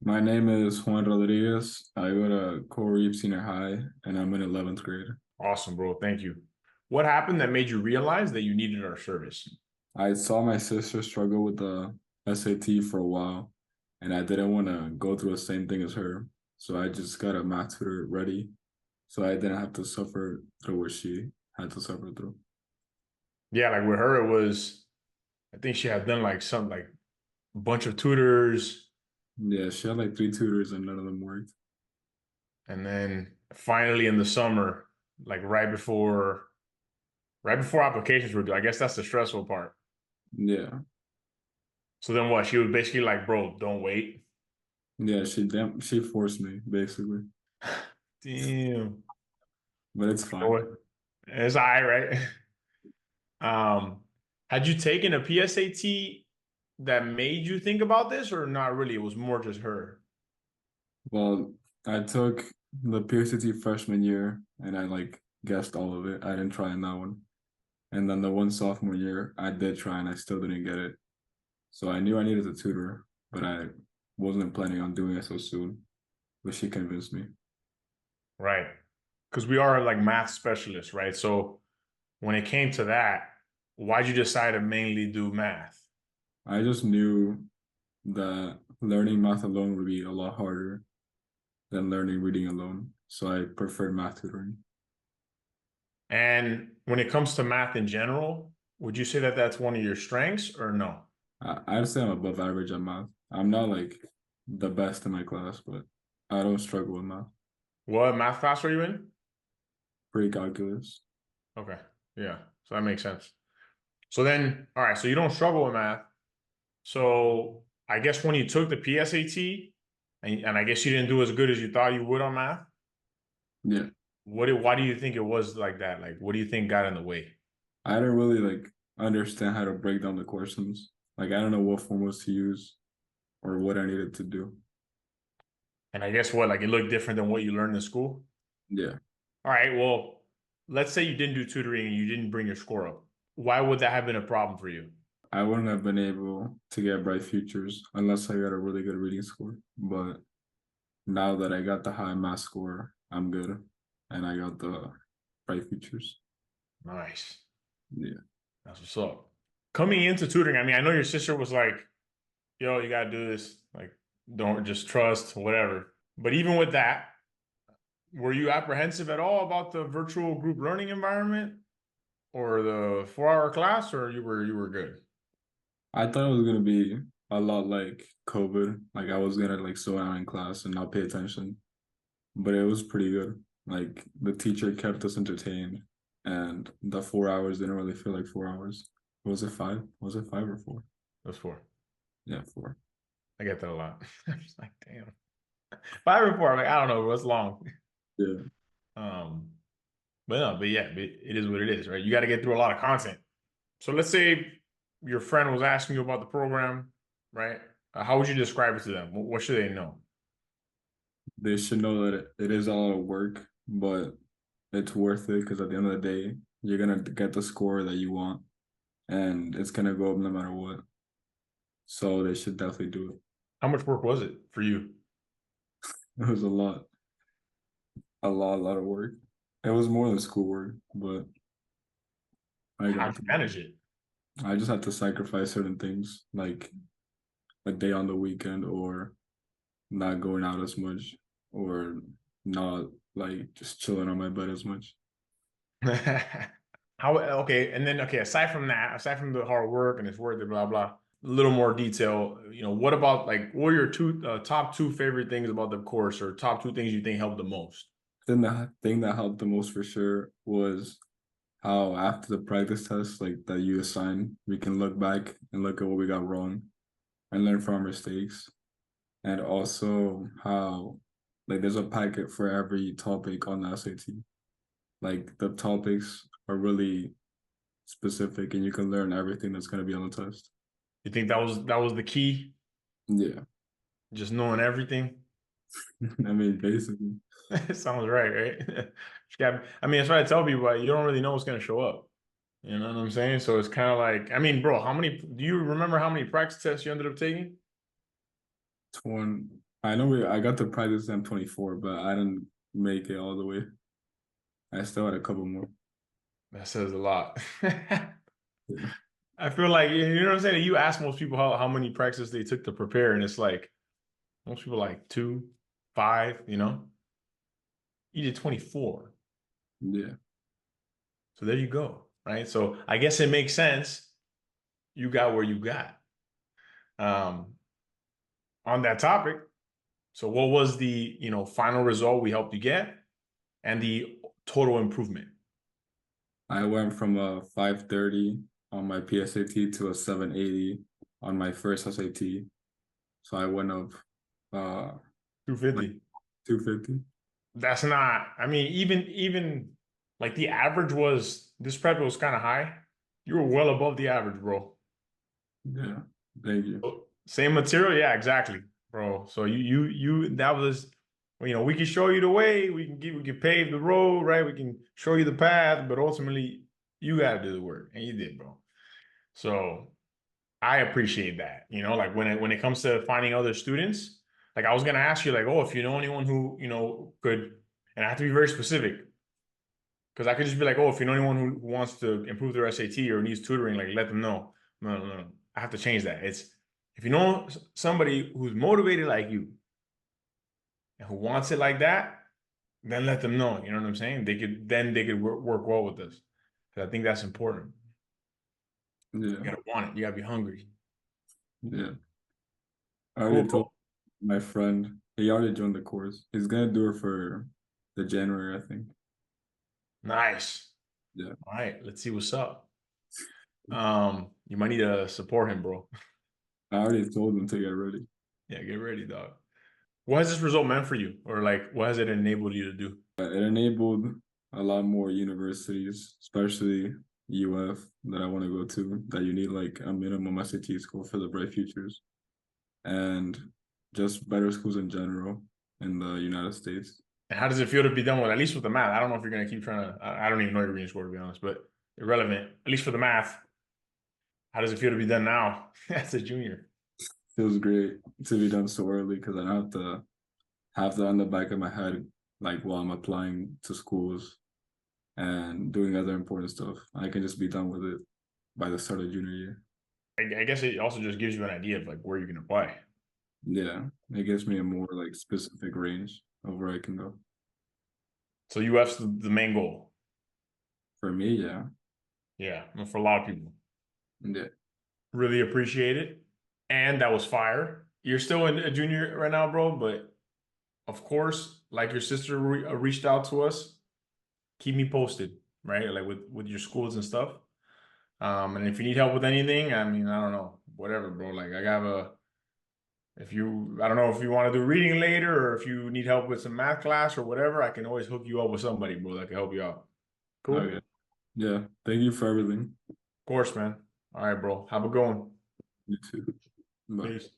My name is Juan Rodriguez. I go to Coral Reef Senior High, and I'm in 11th grade. Awesome, bro. Thank you. What happened that made you realize that you needed our service? I saw my sister struggle with the SAT for a while, and I didn't want to go through the same thing as her. So I just got a math tutor ready, so I didn't have to suffer through what she had to suffer through. Yeah, like with her, it was, I think she had done like some, like a bunch of tutors. Yeah, she had like three tutors, and none of them worked. And then finally in the summer, like right before applications were due, I guess that's the stressful part. Yeah, So then what? She was basically like, bro, don't wait. yeah, she forced me basically, Damn. but it's You know fine. what? It's all right. Um, had you taken a PSAT that made you think about this, or not really? It was more just her. Well, I took the PhD freshman year, and I like guessed all of it. I didn't try in that one. And then the one sophomore year, I did try and I still didn't get it. So I knew I needed a tutor, but I wasn't planning on doing it so soon. But she convinced me. Right. Because we are like math specialists, right? So when it came to that, why'd you decide to mainly do math? I just knew that learning math alone would be a lot harder than learning reading alone. So I preferred math tutoring. And when it comes to math in general, would you say that that's one of your strengths or no? I'd say I'm above average at math. I'm not like the best in my class, but I don't struggle with math. What math class are you in? Pre-calculus. Okay. Yeah. So that makes sense. So then, all right. So you don't struggle with math. So I guess when you took the PSAT, and I guess you didn't do as good as you thought you would on math. Yeah. Why do you think it was like that? Like, what do you think got in the way? I didn't really like understand how to break down the questions. Like I don't know what formulas to use or what I needed to do. And I guess what, like it looked different than what you learned in school? Yeah. All right, well, let's say you didn't do tutoring and you didn't bring your score up. Why would that have been a problem for you? I wouldn't have been able to get bright futures unless I got a really good reading score. But now that I got the high math score, I'm good. And I got the bright futures. Nice. Yeah. That's what's up. Coming into tutoring, I mean, I know your sister was like, yo, you gotta do this. Like, don't just trust, whatever. But even with that, were you apprehensive at all about the virtual group learning environment or the 4 hour class, or you were good? I thought it was gonna be a lot like COVID. Like I was gonna like slow down in class and not pay attention. But it was pretty good. Like the teacher kept us entertained and the 4 hours didn't really feel like 4 hours. Was it five? Was it five or four? Those four. Yeah, four. I get that a lot. I'm just like, damn. 5 or 4. I'm like, I don't know, what's long. Yeah. Um, but no, but yeah, it is what it is, right? You got to get through a lot of content. So let's say your friend was asking you about the program, right? How would you describe it to them? What should they know? They should know that it is a lot of work, but it's worth it because at the end of the day, you're gonna get the score that you want and it's gonna go up no matter what. So they should definitely do it. How much work was it for you? It was a lot of work. It was more than schoolwork, but I How got did you through. manage it? I just had to sacrifice certain things, like a day on the weekend or not going out as much or not like just chilling on my bed as much. How, okay, and then okay, aside from that, aside from the hard work and it's worth it, blah blah. A little more detail, what about like what are your top two favorite things about the course or top two things you think helped the most? Then the thing that helped the most for sure was how after the practice test, like that you assign, we can look back and look at what we got wrong and learn from our mistakes. And also how like there's a packet for every topic on the SAT. Like the topics are really specific and you can learn everything that's gonna be on the test. You think that was the key? Yeah. Just knowing everything? I mean basically. Sounds right, right? I mean, that's what I tell people, you don't really know what's gonna show up. You know what I'm saying? So it's kind of like, I mean, bro, do you remember how many practice tests you ended up taking? 20 I know I got to practice M24, but I didn't make it all the way. I still had a couple more. That says a lot. Yeah. I feel like you know what I'm saying. You ask most people how many practices they took to prepare, and it's like most people like 2, 5. You know, you did 24, Yeah. so there you go, right? So I guess it makes sense. You got where you got. Um, on that topic, so what was the final result we helped you get, and the total improvement? I went from a 530 on my PSAT to a 780 on my first SAT. So I went up like 250. 250. That's not. I mean, even like the average was this prep was kind of high. You were well above the average, bro. Yeah. Thank you. So, same material, yeah, exactly, bro. So you that was, we can show you the way, we can pave the road, right? We can show you the path, but ultimately you got to do the work, and you did, bro. So I appreciate that. Like when it comes to finding other students, like I was gonna ask you, like, oh, if you know anyone who could, and I have to be very specific because I could just be like, oh, if you know anyone who wants to improve their SAT or needs tutoring, like let them know. No, no, no. I have to change that. It's if you know somebody who's motivated like you and who wants it like that, then let them know. You know what I'm saying? They could work well with us. Because I think that's important. You Yeah. gotta want it. You gotta be hungry. Yeah. I Cool, already bro. told my friend he already joined the course. He's gonna do it for the January, I think. Nice. Yeah. All right, let's see what's up. You might need to support him, bro. I already told him to get ready. Yeah, get ready, dog. What has this result meant for you? Or like what has it enabled you to do? It enabled a lot more universities, especially UF that I want to go to, that you need like a minimum SAT score for the bright futures, and just better schools in general in the United States. And how does it feel to be done with, at least with the math? I don't know if you're gonna keep trying to, I don't even know your reading score to be honest, but irrelevant. At least for the math, how does it feel to be done now as a junior? Feels great to be done so early because I don't have that on the back of my head like while I'm applying to schools and doing other important stuff. I can just be done with it by the start of junior year. I guess it also just gives you an idea of like where you can apply. Yeah, it gives me a more like specific range of where I can go. So UF's the main goal. For me, yeah. Yeah, for a lot of people. Yeah. Really appreciate it. And that was fire. You're still in a junior right now, bro, but of course, like your sister reached out to us, keep me posted, right? Like with your schools and stuff. And if you need help with anything, I mean, I don't know, whatever, bro. Like I got I don't know if you want to do reading later or if you need help with some math class or whatever, I can always hook you up with somebody, bro, that can help you out. Cool? Okay. Yeah. Thank you for everything. Of course, man. All right, bro. Have a good one. You too. Bye. Peace.